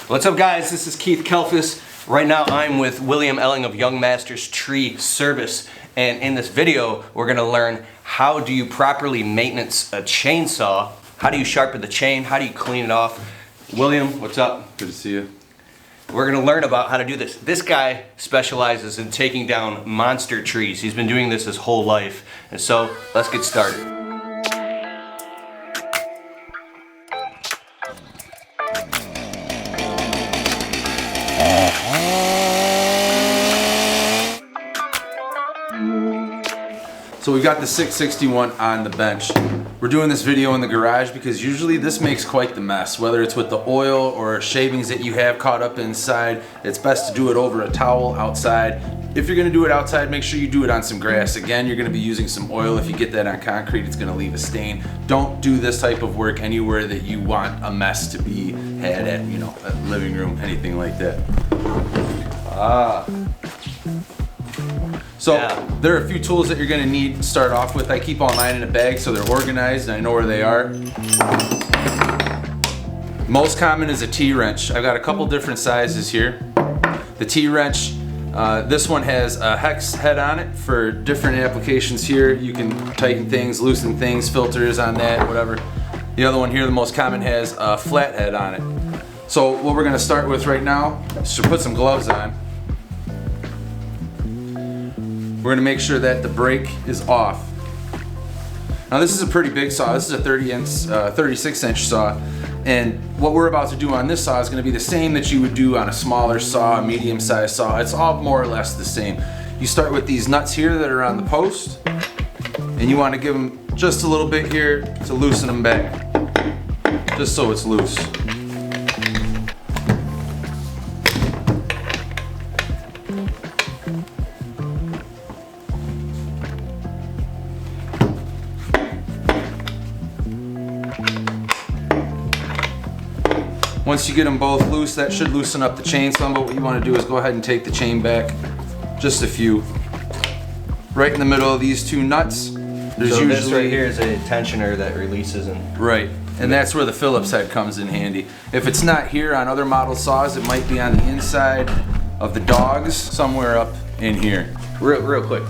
What's up, guys? This is Keith Kelfis. Right now I'm with William Elling of Young Masters Tree Service, and in this video we're going to learn how do you properly maintenance a chainsaw, how do you sharpen the chain, how do you clean it off. William, what's up? Good to see you. We're going to learn about how to do this. This guy specializes in taking down monster trees. He's been doing this his whole life, and so let's get started. So we've got the 661 on the bench. We're doing this video in the garage because usually this makes quite the mess. Whether it's with the oil or shavings that you have caught up inside, it's best to do it over a towel outside. If you're gonna do it outside, make sure you do it on some grass. Again, you're gonna be using some oil. If you get that on concrete, it's gonna leave a stain. Don't do this type of work anywhere that you want a mess to be had at, a living room, anything like that. So there are a few tools that you're going to need to start off with. I keep all mine in a bag so they're organized and I know where they are. Most common is a T-wrench. I've got a couple different sizes here. The T-wrench, this one has a hex head on it for different applications here. You can tighten things, loosen things, filters on that, whatever. The other one here, the most common, has a flat head on it. So what we're going to start with right now is to put some gloves on. We're going to make sure that the brake is off. Now this is a pretty big saw. This is a 36-inch saw, and what we're about to do on this saw is going to be the same that you would do on a smaller saw, a medium-sized saw. It's all more or less the same. You start with these nuts here that are on the post, and you want to give them just a little bit here to loosen them back, just so it's loose. Once you get them both loose, that should loosen up the chain some, but what you want to do is go ahead and take the chain back just a few. Right in the middle of these two nuts, there's so usually... this right here is a tensioner that releases and... Right, and that's where the Phillips head comes in handy. If it's not here on other model saws, it might be on the inside of the dogs, somewhere up in here. Real quick,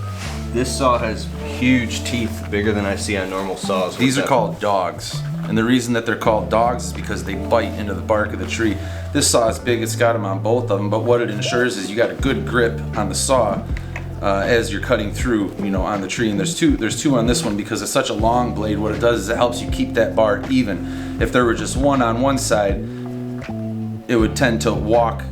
this saw has huge teeth, bigger than I see on normal saws. These are called dogs. And the reason that they're called dogs is because they bite into the bark of the tree. This saw is big, it's got them on both of them, but what it ensures is you got a good grip on the saw as you're cutting through, on the tree. And there's two on this one because it's such a long blade. What it does is it helps you keep that bar even. If there were just one on one side, it would tend to walk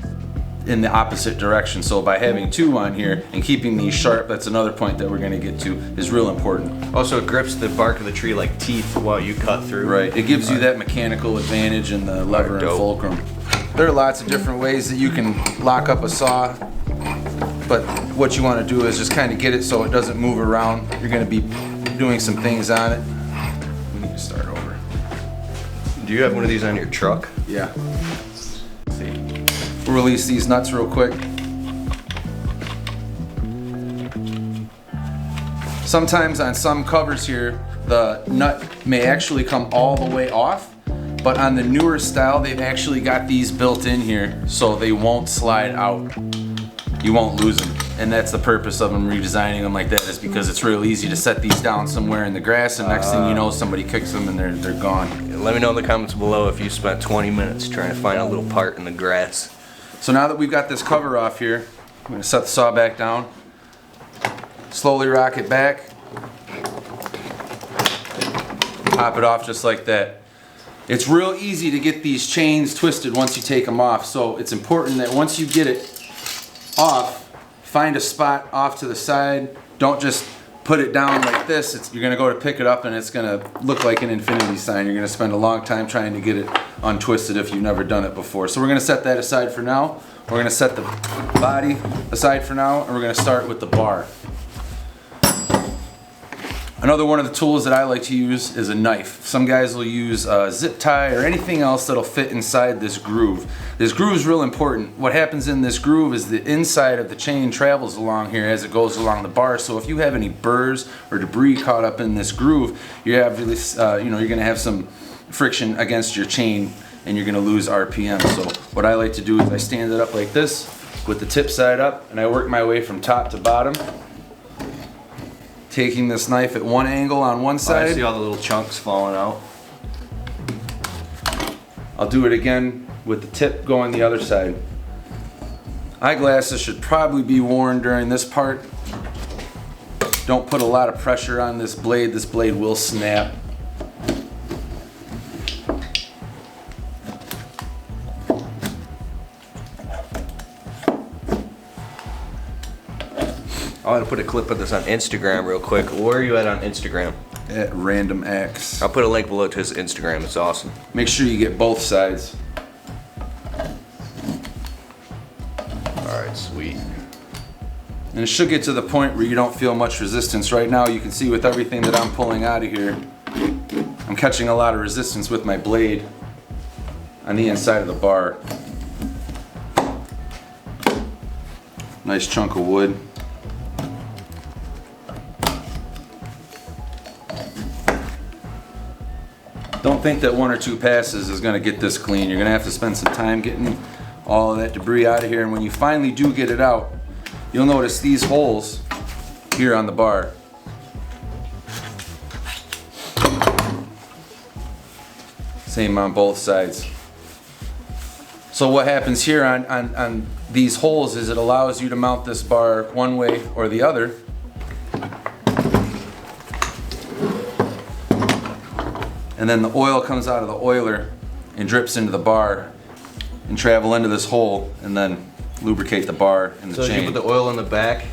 in the opposite direction. So by having two on here and keeping these sharp, that's another point that we're going to get to, is real important. Also, it grips the bark of the tree like teeth while you cut through. Right, it gives you that mechanical advantage in the lever and fulcrum. There are lots of different ways that you can lock up a saw, but what you want to do is just kind of get it so it doesn't move around. You're going to be doing some things on it. We need to start over. Do you have one of these on your truck? Yeah. We'll release these nuts real quick. Sometimes on some covers here, the nut may actually come all the way off, but on the newer style, they've actually got these built in here so they won't slide out. You won't lose them. And that's the purpose of them redesigning them like that, is because it's real easy to set these down somewhere in the grass, and next thing you know, somebody kicks them and they're gone. Let me know in the comments below if you spent 20 minutes trying to find a little part in the grass. So now that we've got this cover off here, I'm going to set the saw back down, slowly rock it back, pop it off just like that. It's real easy to get these chains twisted once you take them off, so it's important that once you get it off, find a spot off to the side. Don't just put it down like this. You're going to go to pick it up and it's going to look like an infinity sign. You're going to spend a long time trying to get it untwisted if you've never done it before. So we're going to set that aside for now. We're going to set the body aside for now, and we're going to start with the bar. Another one of the tools that I like to use is a knife. Some guys will use a zip tie or anything else that'll fit inside this groove. This groove is real important. What happens in this groove is the inside of the chain travels along here as it goes along the bar. So if you have any burrs or debris caught up in this groove, you have this, you're going to have some friction against your chain and you're gonna lose RPM. So what I like to do is I stand it up like this with the tip side up, and I work my way from top to bottom, taking this knife at one angle on one side. I see all the little chunks falling out. I'll do it again with the tip going the other side. Eyeglasses should probably be worn during this part. Don't put a lot of pressure on this blade. This blade will snap. I want to put a clip of this on Instagram real quick. Where are you at on Instagram? At Random X. I'll put a link below to his Instagram. It's awesome. Make sure you get both sides. Alright, sweet. And it should get to the point where you don't feel much resistance. Right now you can see with everything that I'm pulling out of here, I'm catching a lot of resistance with my blade on the inside of the bar. Nice chunk of wood. Don't think that one or two passes is going to get this clean. You're going to have to spend some time getting all of that debris out of here. And when you finally do get it out, you'll notice these holes here on the bar. Same on both sides. So what happens here on these holes is it allows you to mount this bar one way or the other. And then the oil comes out of the oiler and drips into the bar and travel into this hole and then lubricate the bar and the So chain. you put the oil in the back.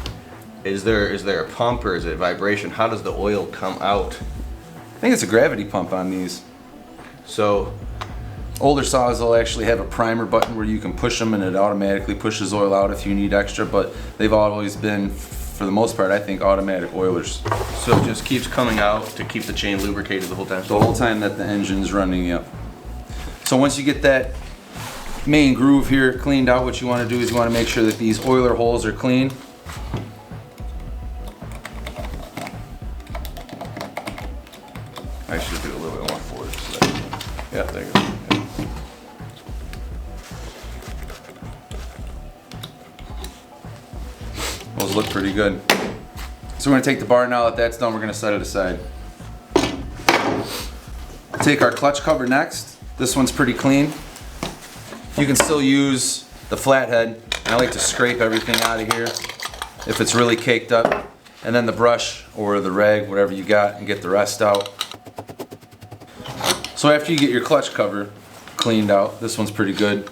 Is there a pump or is it vibration? How does the oil come out? I think it's a gravity pump on these. So Older saws will actually have a primer button where you can push them and it automatically pushes oil out if you need extra, but they've always been, for the most part, I think, automatic oilers. so it just keeps coming out to keep the chain lubricated the whole time. The whole time that the engine's running, yep. So once you get that main groove here cleaned out, what you want to do is you want to make sure that these oiler holes are clean. I should do a little bit more forward. So yeah, there you go. Yeah. Those look pretty good. So we're going to take the bar now that that's done, we're going to set it aside. Take our clutch cover next. This one's pretty clean. You can still use the flathead. I like to scrape everything out of here if it's really caked up. And then the brush or the rag, whatever you got, and get the rest out. So after you get your clutch cover cleaned out, this one's pretty good.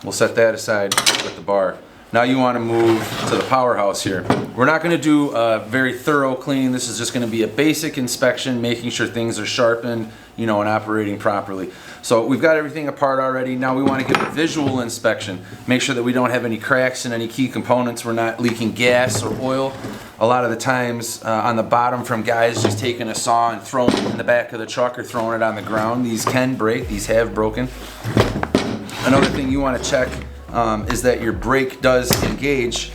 We'll set that aside with the bar. Now you want to move to the powerhouse here. We're not going to do a very thorough clean. This is just going to be a basic inspection, making sure things are sharpened, and operating properly. So we've got everything apart already. Now we want to give a visual inspection. Make sure that we don't have any cracks in any key components. We're not leaking gas or oil. A lot of the times on the bottom from guys just taking a saw and throwing it in the back of the truck or throwing it on the ground. These can break. These have broken. Another thing you want to check is that your brake does engage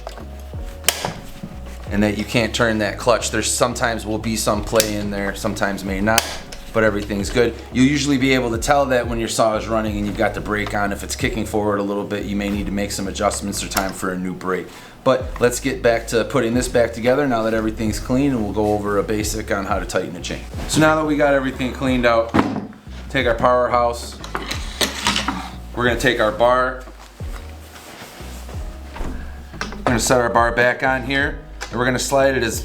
and that you can't turn that clutch. There's sometimes will be some play in there, sometimes may not, but everything's good. You'll usually be able to tell that when your saw is running and you've got the brake on. If it's kicking forward a little bit, you may need to make some adjustments or time for a new brake. But let's get back to putting this back together now that everything's clean, and we'll go over a basic on how to tighten the chain. So now that we got everything cleaned out, take our powerhouse. We're gonna take our bar. We're gonna set our bar back on here, and we're gonna slide it as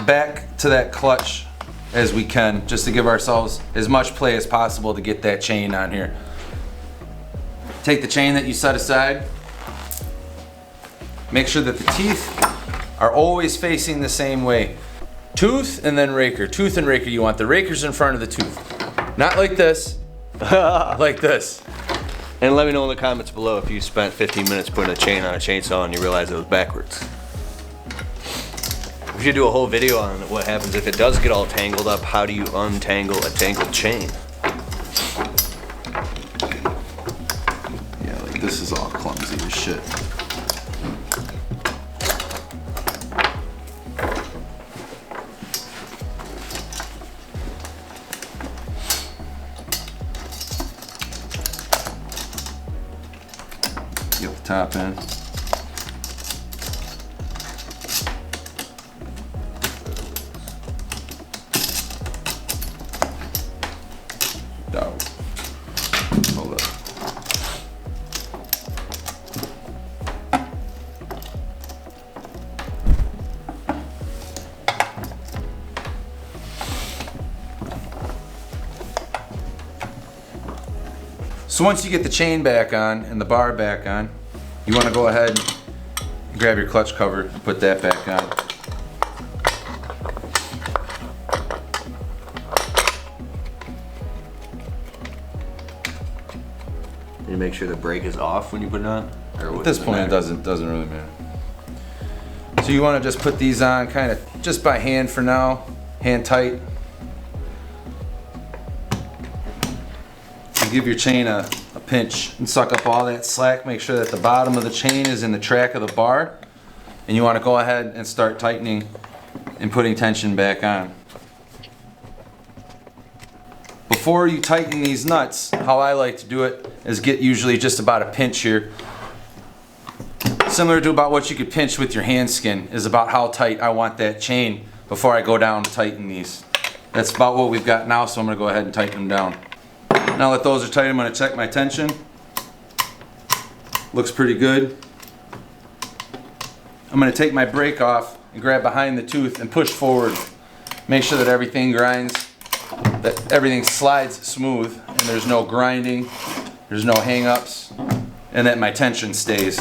back to that clutch as we can, just to give ourselves as much play as possible to get that chain on here. Take the chain that you set aside. Make sure that the teeth are always facing the same way. Tooth and then raker. Tooth and raker. You want the rakers in front of the tooth. Not like this, like this. And let me know in the comments below if you spent 15 minutes putting a chain on a chainsaw and you realized it was backwards. We should do a whole video on what happens if it does get all tangled up. How do you untangle a tangled chain? Yeah, like this is all clumsy as shit. get the top in. Dog. Hold up. So once you get the chain back on and the bar back on, you want to go ahead and grab your clutch cover and put that back on. You make sure the brake is off when you put it on? Or At this point it doesn't really matter. So you want to just put these on kind of just by hand for now, hand tight. You give your chain a pinch and suck up all that slack. Make sure that the bottom of the chain is in the track of the bar. And you want to go ahead and start tightening and putting tension back on. Before you tighten these nuts, how I like to do it is get usually just about a pinch here. Similar to about what you could pinch with your hand skin is about how tight I want that chain before I go down to tighten these. That's about what we've got now, so I'm going to go ahead and tighten them down. Now that those are tight, I'm going to check my tension. Looks pretty good. I'm going to take my brake off and grab behind the tooth and push forward. Make sure that everything grinds, that everything slides smooth and there's no grinding, there's no hang-ups, and that my tension stays.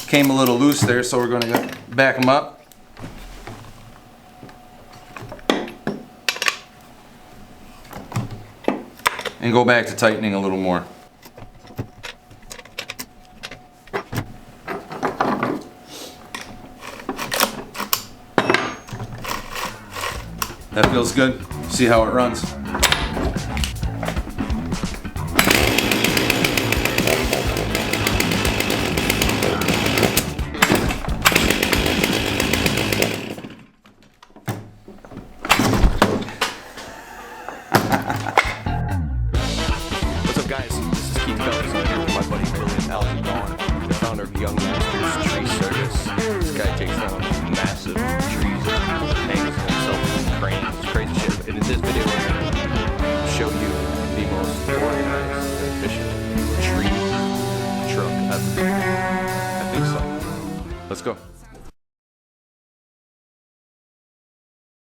Came a little loose there, so we're going to back them up. And go back to tightening a little more. That feels good. See how it runs. What's up, guys? This is Keith Kelly. I'm here with my buddy William the founder of Young Masters Tree Service. This guy takes down massive trees and hangs himself in cranes. It's crazy shit. And in this video, we're going to show you the most organized and efficient tree truck ever. I think so. Let's go.